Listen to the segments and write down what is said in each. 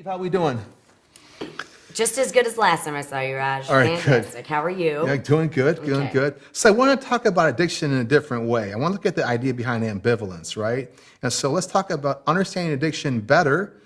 Steve, how we doing? Just as good as last time I saw you, Raj. All right, Fantastic. good. How are you? Yeah, doing good, doing Okay. good. So I want to talk about addiction in a different way. I want to look at the idea behind ambivalence, right? And so let's talk about understanding addiction better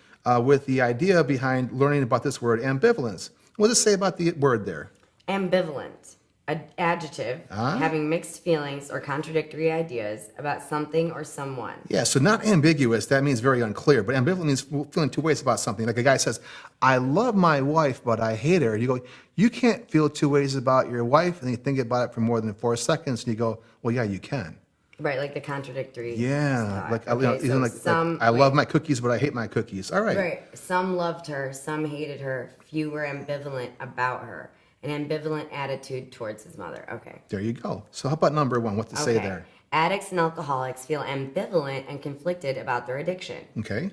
with the idea behind learning about this word ambivalence. What does it say about the word there? Ambivalent. An adjective having mixed feelings or contradictory ideas about something or someone. Yeah, so not ambiguous, that means very unclear, but ambivalent means feeling two ways about something. Like a guy says, I love my wife, but I hate her. You go, you can't feel two ways about your wife, and you think about it for more than 4 seconds, and you go, well, yeah, you can. Right, like the contradictory. Yeah, thought. like, Okay, even like I love my cookies, but I hate my cookies. All right. Right. Some loved her, some hated her, few were ambivalent about her. An ambivalent attitude towards his mother. Okay. There you go. So how about number one? What to say there? Addicts and alcoholics feel ambivalent and conflicted about their addiction. Okay.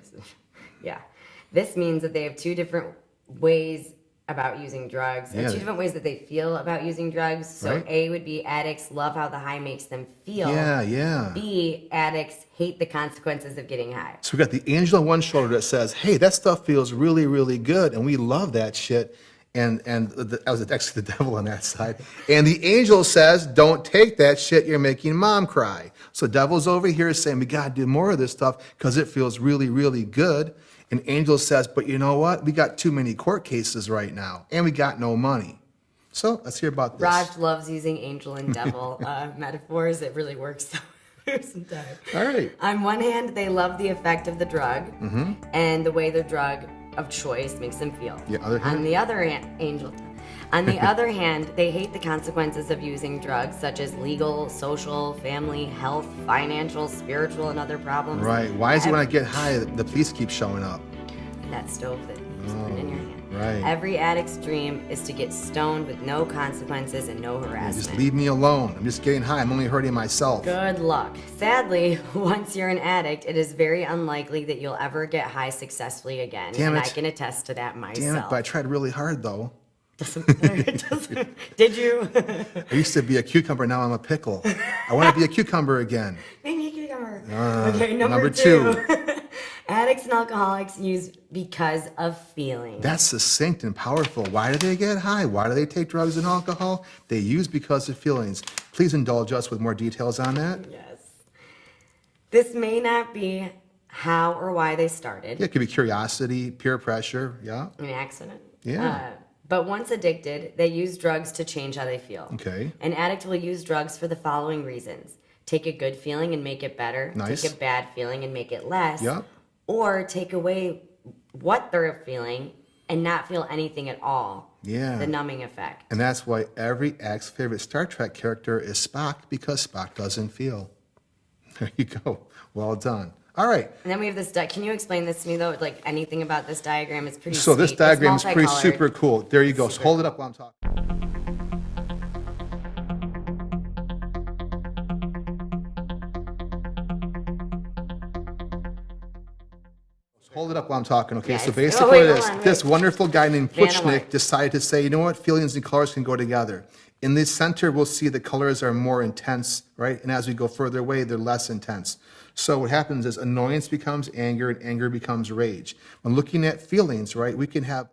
Yeah. This means that they have two different ways about using drugs, or two different ways that they feel about using drugs. So Right. A would be addicts love how the high makes them feel. Yeah. B, addicts hate the consequences of getting high. So we got the angel on one shoulder that says, hey, that stuff feels really, really good, and we love that shit. And I was actually the devil on that side. And the angel says, don't take that shit, you're making mom cry. So devil's over here saying, we got to do more of this stuff because it feels really, really good. And angel says, but you know what? We got too many court cases right now, and we got no money. So let's hear about this. Raj loves using angel and devil metaphors. It really works sometimes. All right. On one hand, they love the effect of the drug and the way the drug of choice makes them feel. On the other hand, they hate the consequences of using drugs, such as legal, social, family, health, financial, spiritual, and other problems. Right. Why is it when I get high, the police keep showing up? And that stove that you put in your hand. Right. Every addict's dream is to get stoned with no consequences and no harassment. Just leave me alone. I'm just getting high. I'm only hurting myself. Good luck. Sadly, once you're an addict, it is very unlikely that you'll ever get high successfully again. Damn and it. I can attest to that myself. Damn it, but I tried really hard though. Did you? I used to be a cucumber, now I'm a pickle. I want to be a cucumber again. Make me a cucumber. Okay, number two. Addicts and alcoholics use because of feelings. That's succinct and powerful. Why do they get high? Why do they take drugs and alcohol? They use because of feelings. Please indulge us with more details on that. Yes. This may not be how or why they started. Yeah, it could be curiosity, peer pressure, yeah. An accident. Yeah. But once addicted, they use drugs to change how they feel. Okay. An addict will use drugs for the following reasons. Take a good feeling and make it better. Nice. Take a bad feeling and make it less. Yep. Or take away what they're feeling and not feel anything at all. Yeah. The numbing effect. And that's why every addict's favorite Star Trek character is Spock, because Spock doesn't feel. There you go. Well done. All right. And then we have this, can you explain this to me though? Like anything about this diagram is pretty So this sweet. diagram It's is pretty multicolored. super cool. There you go. So hold it up while I'm talking. Hold it up while I'm talking, okay? So Yes. basically Oh, wait, what it is, hold on, this wait. wonderful guy named Vanna Puchnik White. decided to say, you know what, feelings and colors can go together. In the center, we'll see the colors are more intense, right? And as we go further away, they're less intense. So what happens is annoyance becomes anger, and anger becomes rage. When looking at feelings, right, we can have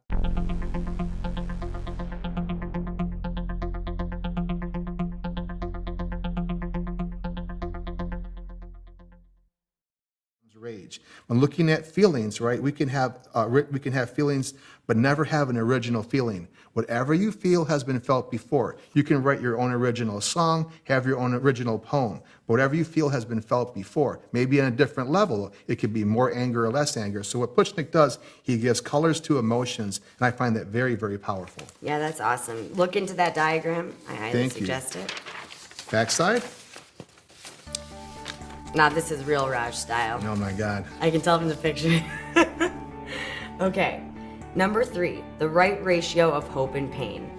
rage. When looking at feelings, right, we can have feelings, but never have an original feeling. Whatever you feel has been felt before. You can write your own original song, have your own original poem. Whatever you feel has been felt before. Maybe on a different level. It could be more anger or less anger. So what Puchnik does, he gives colors to emotions, and I find that very, very powerful. Yeah, that's awesome. Look into that diagram. I highly Thank you. suggest it. Backside? Now this is real Raj style. Oh my God. I can tell from the picture. Okay. Number 3, the right ratio of hope and pain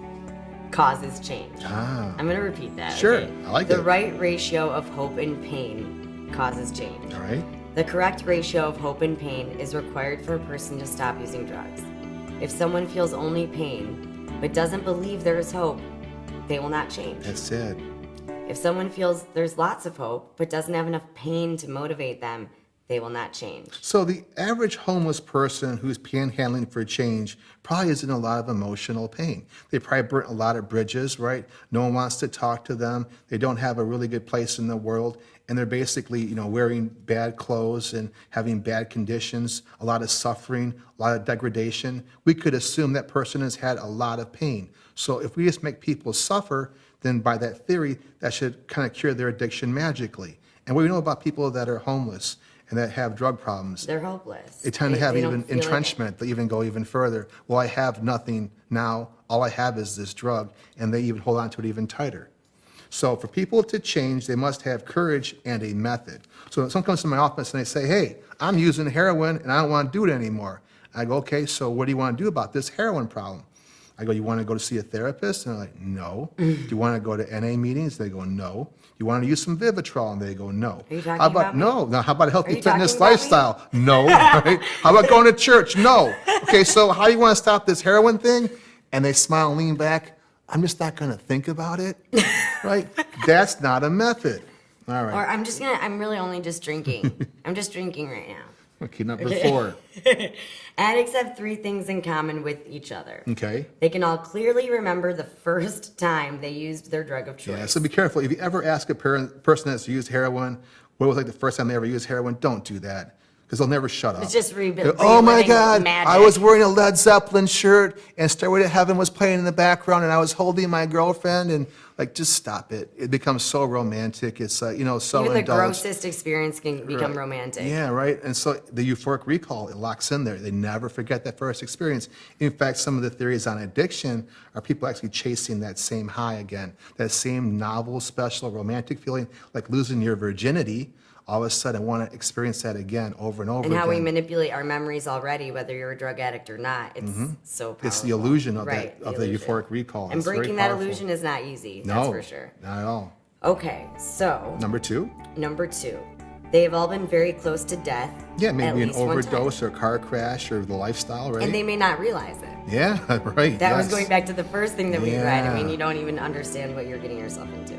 causes change. I'm going to repeat that. Sure, okay? I like the it. right ratio of hope and pain causes change. All right. The correct ratio of hope and pain is required for a person to stop using drugs. If someone feels only pain, but doesn't believe there is hope, they will not change. That's it. If someone feels there's lots of hope, but doesn't have enough pain to motivate them, they will not change. So the average homeless person who's panhandling for change probably is in a lot of emotional pain. They probably burnt a lot of bridges, right? No one wants to talk to them. They don't have a really good place in the world. And they're basically, wearing bad clothes and having bad conditions, a lot of suffering, a lot of degradation. We could assume that person has had a lot of pain. So if we just make people suffer, then by that theory, that should kind of cure their addiction magically. And what we know about people that are homeless and that have drug problems, They're hopeless. they tend to have They don't even feel like it. entrenchment. They even go even further. Well, I have nothing now. All I have is this drug. And they even hold on to it even tighter. So for people to change, they must have courage and a method. So when someone comes to my office and they say, hey, I'm using heroin and I don't want to do it anymore. I go, okay, so what do you want to do about this heroin problem? I go, you want to go to see a therapist? And they're like, no. Do you want to go to NA meetings? They go, no. You want to use some Vivitrol? And they go, no. Are you talking How about about me? no? Now, how about a healthy you talking fitness about me? lifestyle? No. Right? How about going to church? No. Okay, so how do you want to stop this heroin thing? And they smile and lean back. I'm just not going to think about it. Right? That's not a method. All right. Or I'm really only just drinking. I'm just drinking right now. Okay, number 4. Addicts have 3 things in common with each other. Okay. They can all clearly remember the first time they used their drug of choice. Yeah, so be careful. If you ever ask a person that's used heroin, what was like the first time they ever used heroin, don't do that. Because they'll never shut up. It's just Oh my reliving God, magic. I was wearing a Led Zeppelin shirt and Stairway to Heaven was playing in the background and I was holding my girlfriend and just stop it. It becomes so romantic. It's, so Even the indulged. grossest experience can become Right. romantic. Yeah, right. And so the euphoric recall, it locks in there. They never forget that first experience. In fact, some of the theories on addiction are people actually chasing that same high again, that same novel, special, romantic feeling, like losing your virginity. All of a sudden, want to experience that again over and over And how again. we manipulate our memories already, whether you're a drug addict or not. It's so powerful. It's the illusion of Right, that, of the illusion. euphoric recall. And It's very breaking that powerful. illusion is not easy, No, that's for sure. not at all. Okay, so Number 2? number 2. They have all been very close to death. Yeah, at maybe an least one time. overdose or a car crash or the lifestyle, right? And they may not realize it. Yeah, right. That was yes. going back to the first thing that we read. I mean, Yeah. you don't even understand what you're getting yourself into.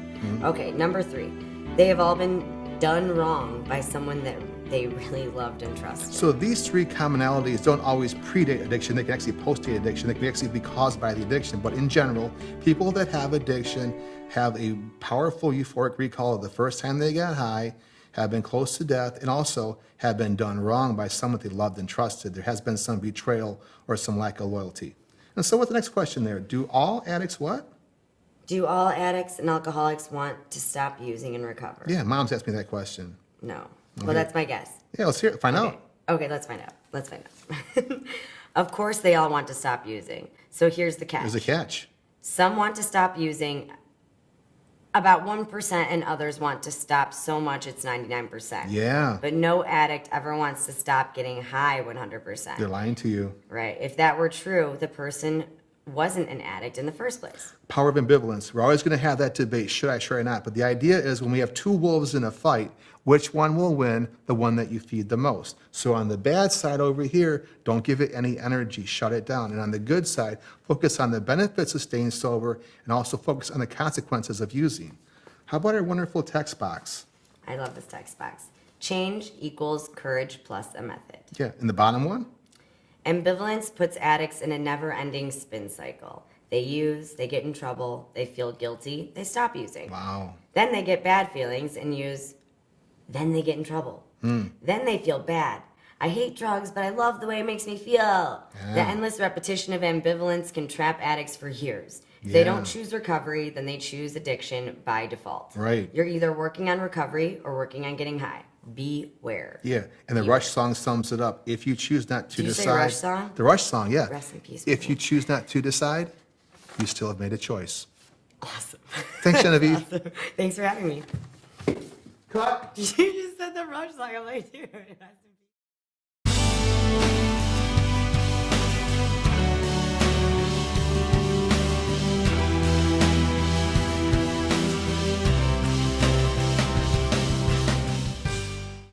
Okay, number 3. They have all been done wrong by someone that they really loved and trusted. So these 3 commonalities don't always predate addiction. They can actually postdate addiction. They can actually be caused by the addiction. But in general, people that have addiction have a powerful euphoric recall of the first time they got high, have been close to death, and also have been done wrong by someone they loved and trusted. There has been some betrayal or some lack of loyalty. And so what's the next question there? Do all addicts what? Do all addicts and alcoholics want to stop using and recover? Yeah, Mom's asked me that question. No. Well, that's my guess. Yeah, let's hear it. Find out. Okay, let's find out. Let's find out. Of course, they all want to stop using. So here's the catch. There's a catch. Some want to stop using about 1%, and others want to stop so much it's 99%. Yeah, But no addict ever wants to stop getting high 100%. they're lying to you. Right. If that were true, the person wasn't an addict in the first place. Power of ambivalence. We're always going to have that debate, should I, should I not? But the idea is when we have 2 wolves in a fight, which one will win? The one that you feed the most. So on the bad side over here, don't give it any energy, shut it down. And on the good side, focus on the benefits of staying sober and also focus on the consequences of using. How about our wonderful text box? I love this text box. Change equals courage plus a method. Yeah, in the bottom one? Ambivalence puts addicts in a never-ending spin cycle. They use, they get in trouble, they feel guilty, they stop using. Wow. Then they get bad feelings and use, then they get in trouble. Then they feel bad. I hate drugs, but I love the way it makes me feel. The endless repetition of ambivalence can trap addicts for years. If they don't choose recovery, then they choose addiction by default. Right. You're either working on recovery or working on getting high. Beware. Yeah, and the Rush song sums it up. If you choose not to Did you decide. say Rush song? The Rush song, yeah. Rest in peace, If baby. you choose not to decide, you still have made a choice. Awesome. Thanks, Genevieve. Thanks for having me. Cut. You just said the Rush song. I'm like, dude.